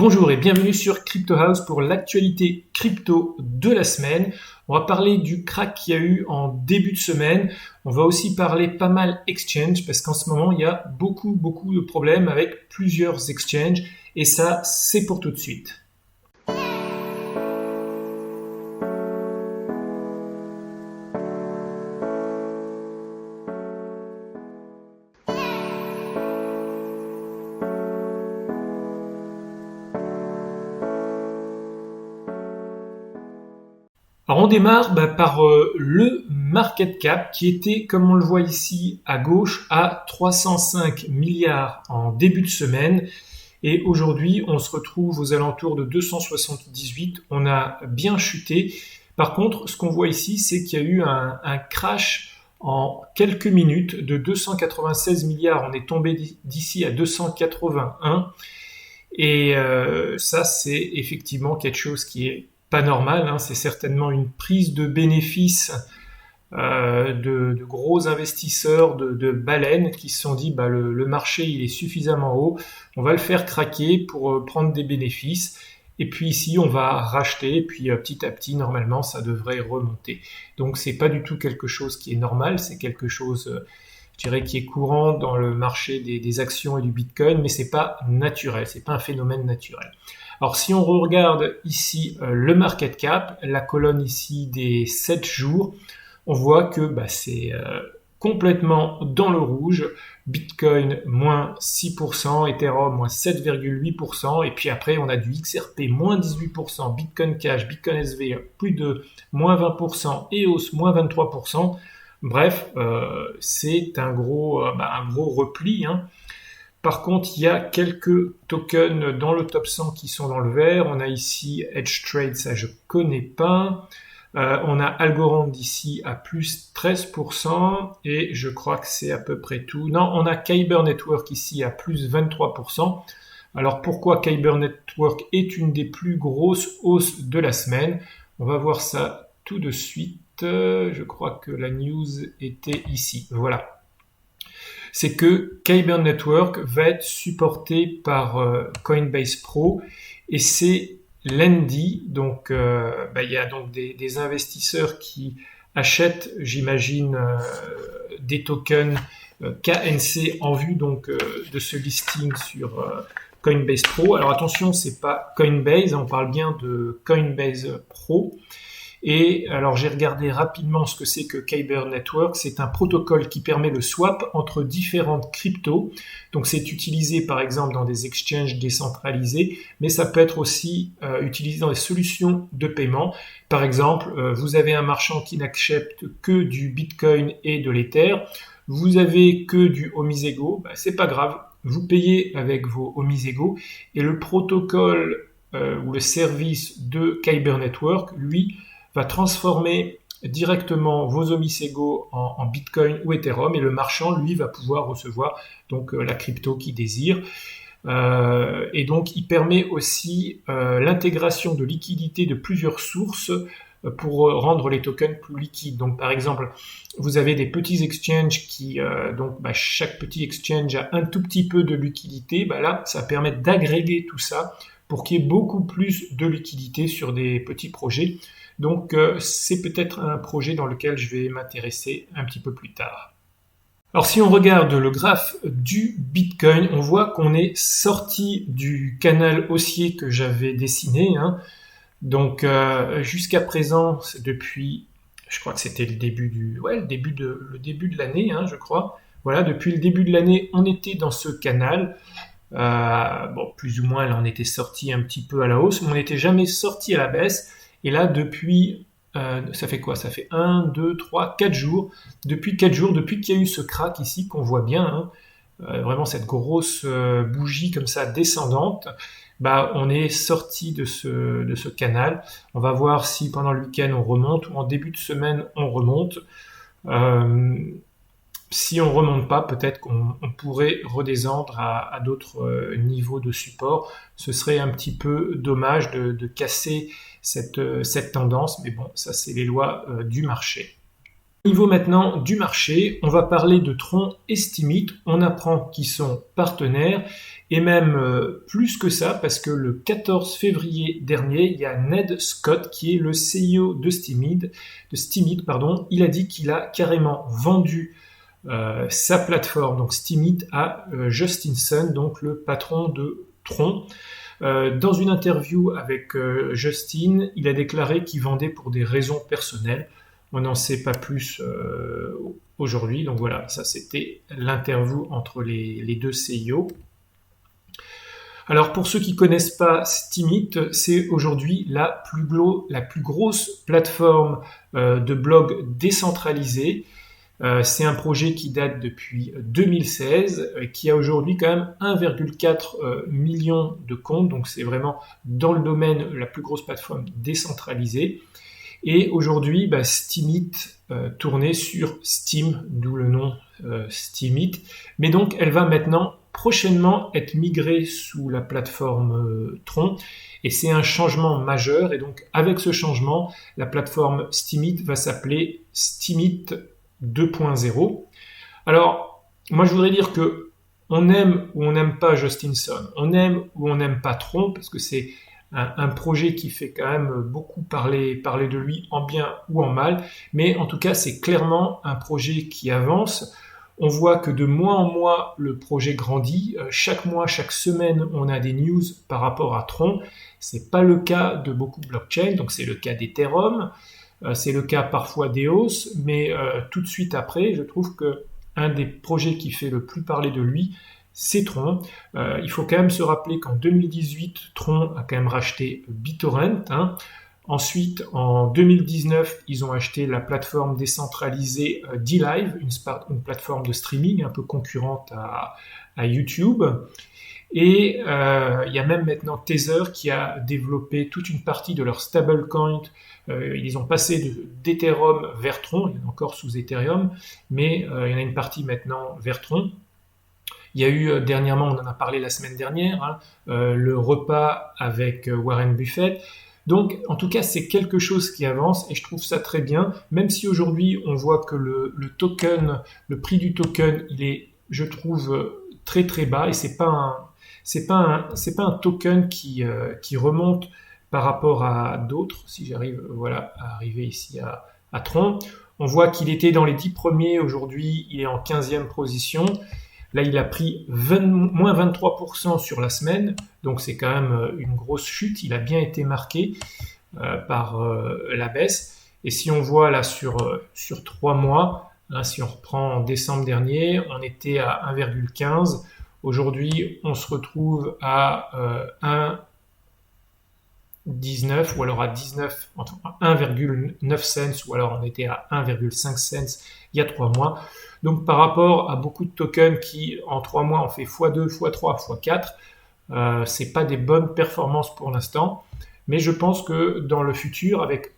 Bonjour et bienvenue sur Crypto House pour l'actualité crypto de la semaine. On va parler du crack qu'il y a eu en début de semaine. On va aussi parler pas mal exchange parce qu'en ce moment, il y a beaucoup de problèmes avec plusieurs exchanges et ça, c'est pour tout de suite. Alors on démarre par le market cap qui était, comme on le voit ici à gauche, à 305 milliards en début de semaine. Et aujourd'hui, on se retrouve aux alentours de 278. On a bien chuté. Par contre, ce qu'on voit ici, c'est qu'il y a eu un crash en quelques minutes de 296 milliards. On est tombé d'ici à 281. Et ça, c'est effectivement quelque chose qui est pas normal, hein. C'est certainement une prise de bénéfices de gros investisseurs, de baleines qui se sont dit le marché il est suffisamment haut, on va le faire craquer pour prendre des bénéfices. Et puis ici on va racheter, et puis petit à petit normalement ça devrait remonter. Donc c'est pas du tout quelque chose qui est normal, c'est quelque chose je dirais qui est courant dans le marché des actions et du Bitcoin, mais c'est pas naturel, c'est pas un phénomène naturel. Alors si on regarde ici le market cap, la colonne ici des 7 jours, on voit que c'est complètement dans le rouge. Bitcoin moins 6%, Ethereum moins 7,8%, et puis après on a du XRP moins 18%, Bitcoin Cash, Bitcoin SV plus de moins 20%, EOS moins 23%. Bref, c'est un gros repli, hein. Par contre, il y a quelques tokens dans le top 100 qui sont dans le vert. On a ici Edge Trade, ça je connais pas. On a Algorand ici à plus 13% et je crois que c'est à peu près tout. Non, on a Kyber Network ici à plus 23%. Alors pourquoi Kyber Network est une des plus grosses hausses de la semaine? On va voir ça tout de suite. Je crois que la news était ici. Voilà. C'est que Kyber Network va être supporté par Coinbase Pro et c'est lundi. Donc, il y a donc des investisseurs qui achètent, j'imagine, des tokens KNC en vue donc de ce listing sur Coinbase Pro. Alors attention, c'est pas Coinbase, on parle bien de Coinbase Pro. Et alors j'ai regardé rapidement ce que c'est que Kyber Network. C'est un protocole qui permet le swap entre différentes cryptos. Donc c'est utilisé par exemple dans des exchanges décentralisés, mais ça peut être aussi utilisé dans des solutions de paiement. Par exemple, vous avez un marchand qui n'accepte que du Bitcoin et de l'Ether. Vous avez que du Omisego, c'est pas grave. Vous payez avec vos Omisego et le protocole ou le service de Kyber Network, lui, va transformer directement vos Omisego en Bitcoin ou Ethereum et le marchand, lui, va pouvoir recevoir donc la crypto qu'il désire. Et donc, il permet aussi l'intégration de liquidités de plusieurs sources pour rendre les tokens plus liquides. Donc, par exemple, vous avez des petits exchanges qui, chaque petit exchange a un tout petit peu de liquidité. Là, ça permet d'agréger tout ça pour qu'il y ait beaucoup plus de liquidité sur des petits projets. Donc c'est peut-être un projet dans lequel je vais m'intéresser un petit peu plus tard. Alors si on regarde le graphe du Bitcoin, on voit qu'on est sorti du canal haussier que j'avais dessiné, hein. Donc jusqu'à présent, c'est depuis, je crois que c'était le début de l'année, hein, je crois. Voilà, depuis le début de l'année, on était dans ce canal. Plus ou moins, là, on était sorti un petit peu à la hausse, mais on n'était jamais sorti à la baisse. Et là, depuis, ça fait quoi? Ça fait 1, 2, 3, 4 jours. Depuis 4 jours, depuis qu'il y a eu ce crack ici, qu'on voit bien, hein, vraiment cette grosse bougie comme ça descendante, on est sorti de ce canal. On va voir si pendant le week-end on remonte ou en début de semaine on remonte. Si on remonte pas, peut-être qu'on pourrait redescendre à d'autres niveaux de support. Ce serait un petit peu dommage de casser cette tendance, mais bon, ça c'est les lois du marché. Au niveau maintenant du marché, on va parler de Tron et Steemit. On apprend qu'ils sont partenaires et même plus que ça parce que le 14 février dernier, il y a Ned Scott qui est le CEO de Steemit. Il a dit qu'il a carrément vendu sa plateforme, donc Steemit, à Justin Sun, donc le patron de Tron. Dans une interview avec Justin, il a déclaré qu'il vendait pour des raisons personnelles. On n'en sait pas plus aujourd'hui. Donc voilà, ça c'était l'interview entre les deux CEO. Alors pour ceux qui ne connaissent pas Steemit, c'est aujourd'hui la plus grosse plateforme de blog décentralisée. C'est un projet qui date depuis 2016, qui a aujourd'hui quand même 1,4 million de comptes. Donc c'est vraiment dans le domaine la plus grosse plateforme décentralisée. Et aujourd'hui, Steemit tournait sur Steam, d'où le nom Steemit. Mais donc, elle va maintenant prochainement être migrée sous la plateforme Tron. Et c'est un changement majeur. Et donc, avec ce changement, la plateforme Steemit va s'appeler Steemit 2.0. Alors, moi, je voudrais dire que on aime ou on n'aime pas Justin Sun. On aime ou on n'aime pas Tron, parce que c'est un projet qui fait quand même beaucoup parler de lui en bien ou en mal, mais en tout cas c'est clairement un projet qui avance. On voit que de mois en mois le projet grandit. Chaque mois, chaque semaine, on a des news par rapport à Tron. C'est pas le cas de beaucoup de blockchains, donc c'est le cas d'Ethereum, c'est le cas parfois d'EOS, mais tout de suite après, je trouve que un des projets qui fait le plus parler de lui, c'est Tron. Il faut quand même se rappeler qu'en 2018, Tron a quand même racheté BitTorrent. Ensuite, en 2019, ils ont acheté la plateforme décentralisée DLive, une plateforme de streaming un peu concurrente à YouTube. Et il y a même maintenant Tether qui a développé toute une partie de leur stablecoin. Ils ont passé d'Ethereum vers Tron, il y en a encore sous Ethereum, mais il y en a une partie maintenant vers Tron. Il y a eu dernièrement, on en a parlé la semaine dernière, le repas avec Warren Buffett. Donc, en tout cas, c'est quelque chose qui avance et je trouve ça très bien, même si aujourd'hui on voit que le token, le prix du token, il est, je trouve, très très bas et c'est pas un token qui remonte par rapport à d'autres. Si j'arrive, voilà, à arriver ici à Tron, on voit qu'il était dans les 10 premiers. Aujourd'hui, il est en 15e position. Là, il a pris moins 23% sur la semaine, donc c'est quand même une grosse chute. Il a bien été marqué par la baisse. Et si on voit là sur 3 mois, si on reprend en décembre dernier, on était à 1,15. Aujourd'hui, on se retrouve à 1,19 ou alors à 19, entre 1,9 cents ou alors on était à 1,5 cents il y a 3 mois. Donc par rapport à beaucoup de tokens qui en 3 mois ont fait x2, x3, x4, c'est pas des bonnes performances pour l'instant, mais je pense que dans le futur, avec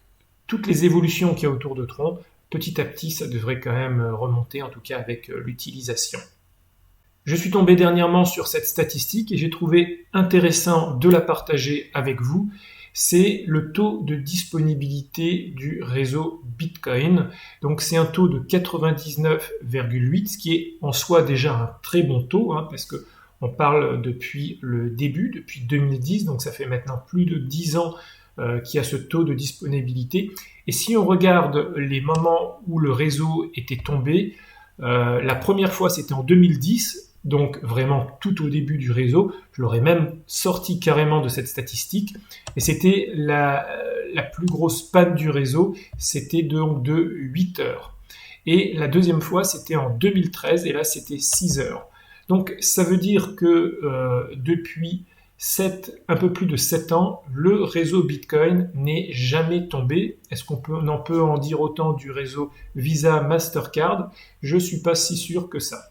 toutes les évolutions qu'il y a autour de Tron, petit à petit ça devrait quand même remonter, en tout cas avec l'utilisation. Je suis tombé dernièrement sur cette statistique et j'ai trouvé intéressant de la partager avec vous. C'est le taux de disponibilité du réseau Bitcoin. Donc c'est un taux de 99,8, ce qui est en soi déjà un très bon taux, parce que on parle depuis le début, depuis 2010, donc ça fait maintenant plus de 10 ans qu'il y a ce taux de disponibilité. Et si on regarde les moments où le réseau était tombé, la première fois c'était en 2010, donc vraiment tout au début du réseau. Je l'aurais même sorti carrément de cette statistique. Et c'était la plus grosse panne du réseau, c'était donc de 8 heures. Et la deuxième fois, c'était en 2013, et là, c'était 6 heures. Donc ça veut dire que depuis un peu plus de 7 ans, le réseau Bitcoin n'est jamais tombé. Est-ce qu'on en peut en dire autant du réseau Visa Mastercard? Je ne suis pas si sûr que ça.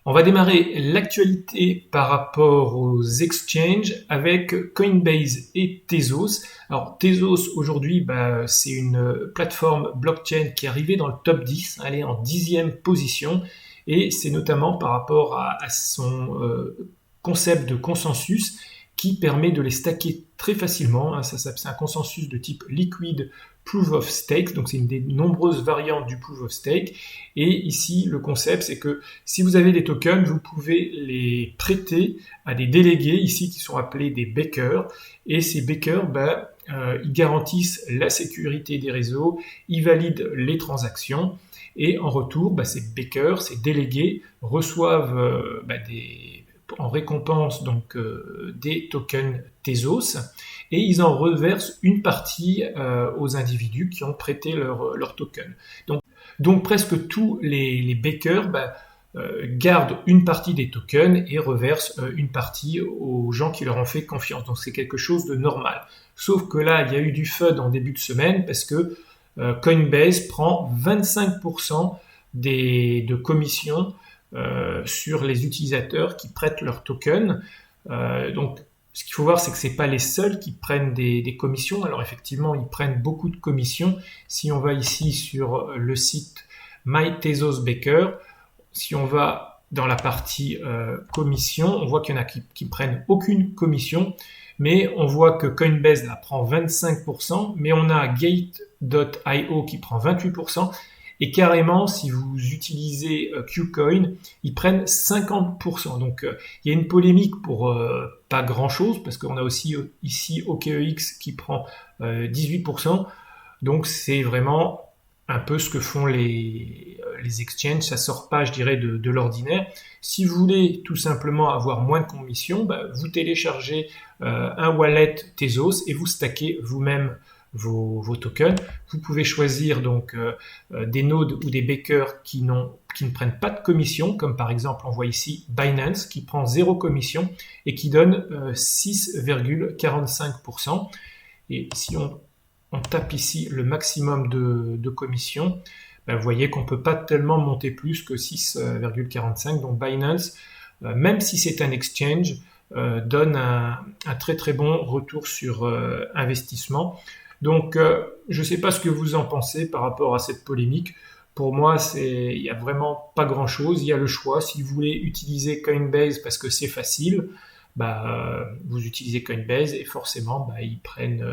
On va démarrer l'actualité par rapport aux exchanges avec Coinbase et Tezos. Alors Tezos aujourd'hui, c'est une plateforme blockchain qui est arrivée dans le top 10, elle est en 10e position et c'est notamment par rapport à son concept de consensus qui permet de les stacker très facilement. Hein. C'est un consensus de type Liquid Proof of Stake, donc c'est une des nombreuses variantes du Proof of Stake. Et ici, le concept, c'est que si vous avez des tokens, vous pouvez les prêter à des délégués ici qui sont appelés des bakers. Et ces bakers, ils garantissent la sécurité des réseaux, ils valident les transactions. Et en retour, ces bakers, ces délégués reçoivent en récompense donc des tokens Tezos et ils en reversent une partie aux individus qui ont prêté leur token. Donc presque tous les bakers gardent une partie des tokens et reversent une partie aux gens qui leur ont fait confiance. Donc c'est quelque chose de normal. Sauf que là, il y a eu du FUD en début de semaine parce que Coinbase prend 25% de commission sur les utilisateurs qui prêtent leurs tokens. Donc, ce qu'il faut voir, c'est que c'est pas les seuls qui prennent des commissions. Alors effectivement, ils prennent beaucoup de commissions. Si on va ici sur le site MyTezosBaker, si on va dans la partie commission, on voit qu'il y en a qui prennent aucune commission, mais on voit que Coinbase là, prend 25%, mais on a Gate.io qui prend 28%, et carrément, si vous utilisez Qcoin, ils prennent 50%. Donc, il y a une polémique pour pas grand-chose, parce qu'on a aussi ici OKEX qui prend 18%. Donc, c'est vraiment un peu ce que font les exchanges. Ça sort pas, je dirais, de l'ordinaire. Si vous voulez tout simplement avoir moins de commissions, vous téléchargez un wallet Tezos et vous stackez vous-même vos tokens. Vous pouvez choisir donc des nodes ou des bakers qui ne prennent pas de commission, comme par exemple on voit ici Binance qui prend 0 commission et qui donne 6,45%. Et si on tape ici le maximum de commission, vous voyez qu'on ne peut pas tellement monter plus que 6,45. Donc Binance, même si c'est un exchange, donne un très très bon retour sur investissement. Donc, je ne sais pas ce que vous en pensez par rapport à cette polémique. Pour moi, il n'y a vraiment pas grand-chose. Il y a le choix. Si vous voulez utiliser Coinbase parce que c'est facile, vous utilisez Coinbase et forcément, ils prennent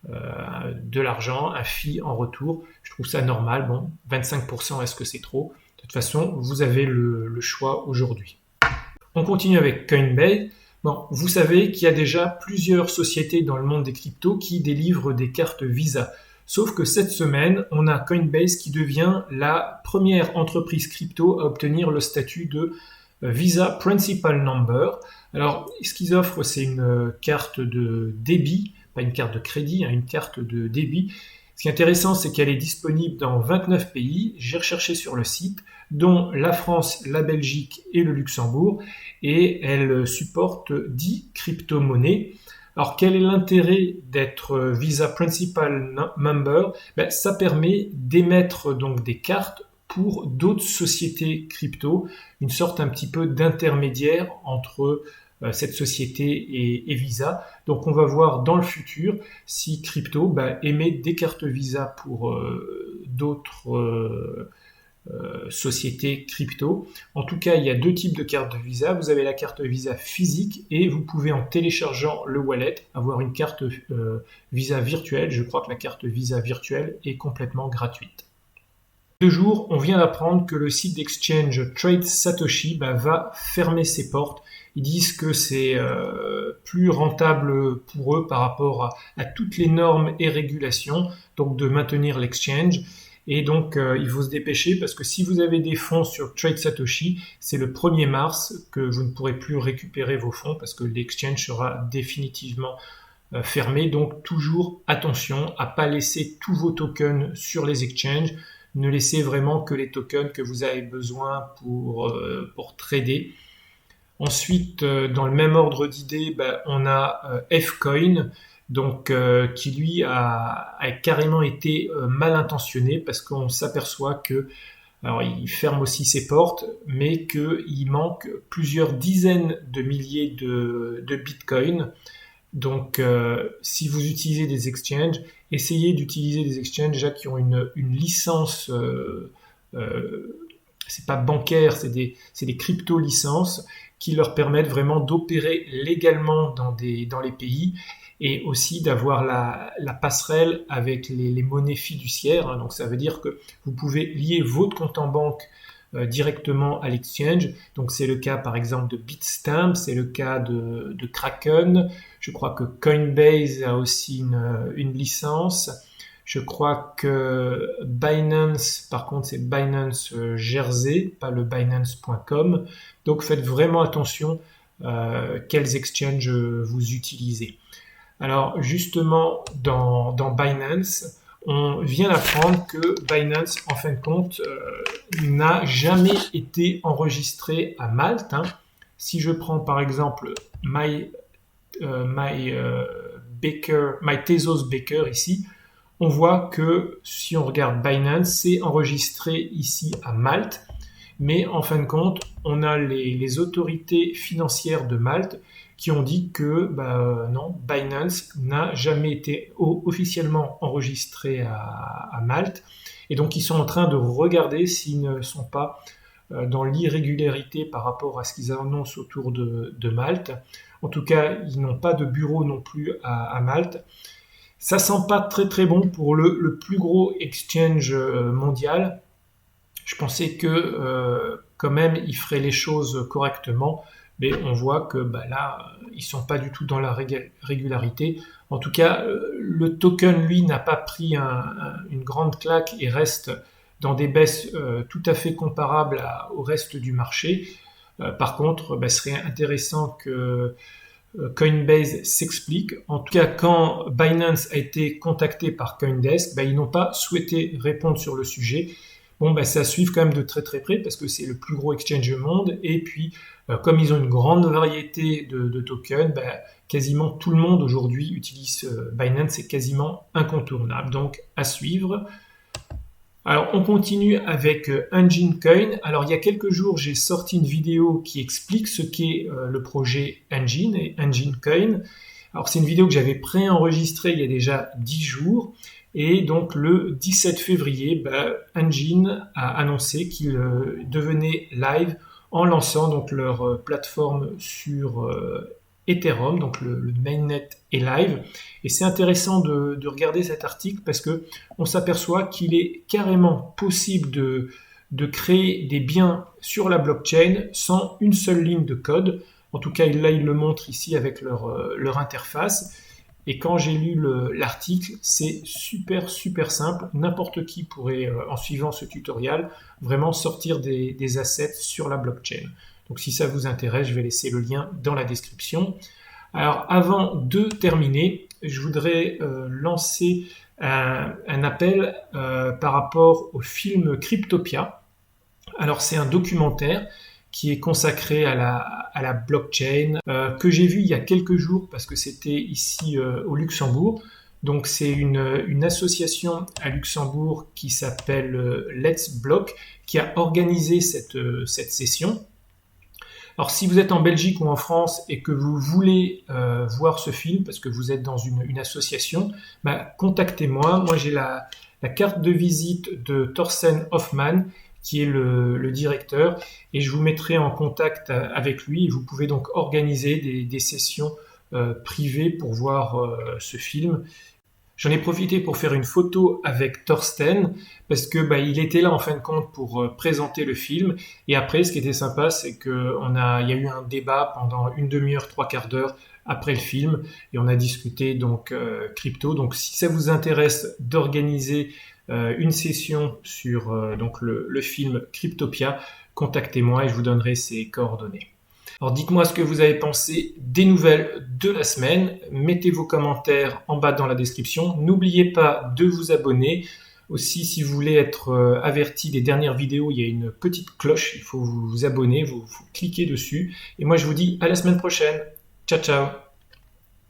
de l'argent, un fee en retour. Je trouve ça normal. Bon, 25%, est-ce que c'est trop? De toute façon, vous avez le choix aujourd'hui. On continue avec Coinbase. Bon, vous savez qu'il y a déjà plusieurs sociétés dans le monde des cryptos qui délivrent des cartes Visa. Sauf que cette semaine, on a Coinbase qui devient la première entreprise crypto à obtenir le statut de Visa Principal Number. Alors, ce qu'ils offrent, c'est une carte de débit, pas une carte de crédit, une carte de débit. Ce qui est intéressant, c'est qu'elle est disponible dans 29 pays. J'ai recherché sur le site, dont la France, la Belgique et le Luxembourg, et elle supporte 10 crypto-monnaies. Alors, quel est l'intérêt d'être Visa Principal Member? Ça permet d'émettre donc des cartes pour d'autres sociétés crypto, une sorte un petit peu d'intermédiaire entre cette société et Visa. Donc on va voir dans le futur si crypto émet des cartes Visa pour d'autres sociétés crypto. En tout cas, il y a deux types de cartes Visa. Vous avez la carte Visa physique et vous pouvez, en téléchargeant le wallet, avoir une carte Visa virtuelle. Je crois que la carte Visa virtuelle est complètement gratuite. 2 jours, on vient d'apprendre que le site d'exchange Trade Satoshi va fermer ses portes. Ils disent que c'est plus rentable pour eux par rapport à toutes les normes et régulations, donc de maintenir l'exchange. Et donc, il faut se dépêcher parce que si vous avez des fonds sur Trade Satoshi, c'est le 1er mars que vous ne pourrez plus récupérer vos fonds parce que l'exchange sera définitivement fermé. Donc, toujours attention à ne pas laisser tous vos tokens sur les exchanges. Ne laissez vraiment que les tokens que vous avez besoin pour trader. Ensuite, dans le même ordre d'idée, on a Fcoin, donc qui lui a carrément été mal intentionné parce qu'on s'aperçoit que, alors il ferme aussi ses portes, mais qu'il manque plusieurs dizaines de milliers de Bitcoin. Donc, si vous utilisez des exchanges, essayez d'utiliser des exchanges déjà qui ont une licence, c'est pas bancaire, c'est des crypto-licences qui leur permettent vraiment d'opérer légalement dans les pays et aussi d'avoir la passerelle avec les monnaies fiduciaires. Donc ça veut dire que vous pouvez lier votre compte en banque directement à l'exchange. Donc c'est le cas par exemple de Bitstamp, c'est le cas de Kraken. Je crois que Coinbase a aussi une licence. Je crois que Binance, par contre, c'est Binance Jersey, pas le Binance.com. Donc faites vraiment attention quels exchanges vous utilisez. Alors justement, dans Binance, on vient d'apprendre que Binance, en fin de compte, n'a jamais été enregistré à Malte. Si je prends par exemple My Tezos Baker ici, on voit que si on regarde Binance, c'est enregistré ici à Malte, mais en fin de compte, on a les autorités financières de Malte qui ont dit que non, Binance n'a jamais été officiellement enregistré à Malte, et donc ils sont en train de regarder s'ils ne sont pas dans l'irrégularité par rapport à ce qu'ils annoncent autour de Malte. En tout cas, ils n'ont pas de bureau non plus à Malte. Ça sent pas très très bon pour le plus gros exchange mondial. Je pensais que quand même ils feraient les choses correctement, mais on voit que là ils sont pas du tout dans la régularité. En tout cas, le token lui n'a pas pris une grande claque et reste dans des baisses tout à fait comparables au reste du marché. Par contre, ce serait intéressant que Coinbase s'explique. En tout cas, quand Binance a été contacté par Coindesk, ils n'ont pas souhaité répondre sur le sujet. Bon, c'est à suivre quand même de très très près parce que c'est le plus gros exchange au monde. Et puis, comme ils ont une grande variété de tokens, quasiment tout le monde aujourd'hui utilise Binance, c'est quasiment incontournable. Donc, à suivre. Alors, on continue avec Engine Coin. Alors, il y a quelques jours, j'ai sorti une vidéo qui explique ce qu'est le projet Engine et Engine Coin. Alors, c'est une vidéo que j'avais préenregistrée il y a déjà 10 jours. Et donc, le 17 février, Engine a annoncé qu'il devenait live en lançant donc leur plateforme sur Ethereum, donc le mainnet est live. Et c'est intéressant de regarder cet article parce que on s'aperçoit qu'il est carrément possible de créer des biens sur la blockchain sans une seule ligne de code. En tout cas, là, ils le montrent ici avec leur interface. Et quand j'ai lu l'article, c'est super simple. N'importe qui pourrait, en suivant ce tutoriel, vraiment sortir des assets sur la blockchain. Donc si ça vous intéresse, je vais laisser le lien dans la description. Alors avant de terminer, je voudrais lancer un appel par rapport au film Cryptopia. Alors c'est un documentaire qui est consacré à la blockchain, que j'ai vu il y a quelques jours parce que c'était ici au Luxembourg. Donc c'est une association à Luxembourg qui s'appelle Let's Block qui a organisé cette session. Alors si vous êtes en Belgique ou en France et que vous voulez voir ce film parce que vous êtes dans une association, contactez-moi. Moi j'ai la carte de visite de Thorsten Hoffmann qui est le directeur, et je vous mettrai en contact avec lui, et vous pouvez donc organiser des sessions privées pour voir ce film. J'en ai profité pour faire une photo avec Thorsten, parce que il était là en fin de compte pour présenter le film, et après ce qui était sympa, c'est qu'il y a eu un débat pendant une demi-heure, trois quarts d'heure après le film, et on a discuté donc crypto. Donc si ça vous intéresse d'organiser une session sur donc le film Cryptopia, contactez-moi et je vous donnerai ses coordonnées. Alors dites-moi ce que vous avez pensé des nouvelles de la semaine, mettez vos commentaires en bas dans la description, n'oubliez pas de vous abonner. Aussi, si vous voulez être averti des dernières vidéos, il y a une petite cloche, il faut vous abonner, vous cliquez dessus. Et moi je vous dis à la semaine prochaine. Ciao ciao.